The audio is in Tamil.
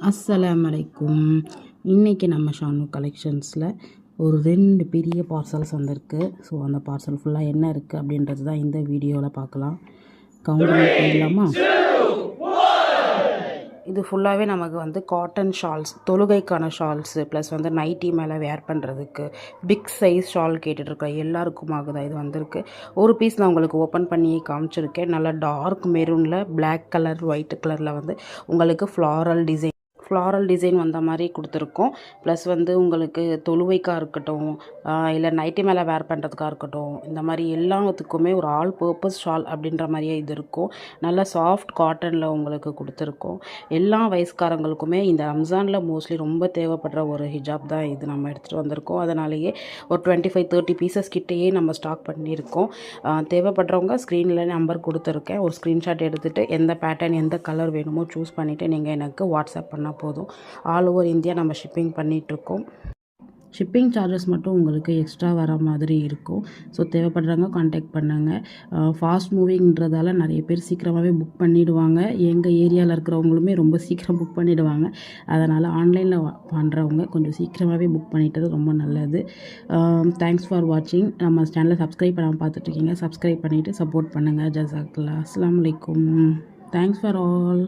அஸ்ஸலாமு அலைக்கும். இன்றைக்கி நம்ம ஷானு கலெக்ஷன்ஸில் ஒரு 2 பெரிய பார்சல்ஸ் வந்திருக்கு. ஸோ அந்த பார்சல் ஃபுல்லாக என்ன இருக்குது அப்படின்றது தான் இந்த வீடியோவில் பார்க்கலாம். கவுண்டர் போயிடலாமா? இது ஃபுல்லாகவே நமக்கு வந்து காட்டன் ஷால்ஸ், தொழுகைக்கான ஷால்ஸு ப்ளஸ் வந்து நைட்டி மேலே வேர் பண்ணுறதுக்கு பிக் சைஸ் ஷால் கேட்டுட்ருக்க எல்லாருக்குமாக தான் இது வந்திருக்கு. ஒரு பீஸ் நான் உங்களுக்கு ஓப்பன் பண்ணியே காமிச்சிருக்கேன். நல்லா டார்க் மெரூனில் பிளாக் கலர் ஒயிட் கலரில் வந்து உங்களுக்கு ஃப்ளாரல் டிசைன் வந்த மாதிரி கொடுத்துருக்கோம். ப்ளஸ் வந்து உங்களுக்கு தொழுவைக்காக இருக்கட்டும், இல்லை நைட்டி மேலே வேர் பண்ணுறதுக்காக இருக்கட்டும், இந்த மாதிரி எல்லாத்துக்குமே ஒரு ஆல் பர்பஸ் ஷால் அப்படின்ற மாதிரியே இது இருக்கும். நல்லா சாஃப்ட் காட்டனில் உங்களுக்கு கொடுத்துருக்கோம். எல்லா வயசுக்காரங்களுக்குமே இந்த ரம்ஜானில் மோஸ்ட்லி ரொம்ப தேவைப்படுற ஒரு ஹிஜாப் தான் இது நம்ம எடுத்துகிட்டு வந்திருக்கோம். அதனாலேயே ஒரு 25-30 பீசஸ் கிட்டேயே நம்ம ஸ்டாக் பண்ணியிருக்கோம். தேவைப்படுறவங்க ஸ்க்ரீனில் நம்பர் கொடுத்துருக்கேன். ஒரு ஸ்க்ரீன்ஷாட் எடுத்துகிட்டு எந்த பேட்டர்ன் எந்த கலர் வேணுமோ சூஸ் பண்ணிவிட்டு நீங்கள் எனக்கு வாட்ஸ்அப் பண்ணால் போதும். ஆல் ஓவர் இந்தியா நம்ம ஷிப்பிங் பண்ணிகிட்ருக்கோம். ஷிப்பிங் சார்ஜஸ் மட்டும் உங்களுக்கு எக்ஸ்ட்ரா வர மாதிரி இருக்கும். ஸோ தேவைப்படுறவங்க கான்டாக்ட் பண்ணுங்கள். ஃபாஸ்ட் மூவிங்கிறதால நிறைய பேர் சீக்கிரமாகவே புக் பண்ணிவிடுவாங்க. எங்கள் ஏரியாவில் இருக்கிறவங்களுமே ரொம்ப சீக்கிரம் புக் பண்ணிவிடுவாங்க. அதனால் ஆன்லைனில் பண்ணுறவங்க கொஞ்சம் சீக்கிரமாகவே புக் பண்ணிட்டது ரொம்ப நல்லது. தேங்க்ஸ் ஃபார் வாட்சிங். நம்ம சேனலை சப்ஸ்கிரைப் பண்ணாமல் பார்த்துட்ருக்கீங்க. சப்ஸ்கிரைப் பண்ணிவிட்டு சப்போர்ட் பண்ணுங்கள். ஜஸாக்கல்லாஹ். அஸ்ஸலாமு அலைக்கும். Thanks for all.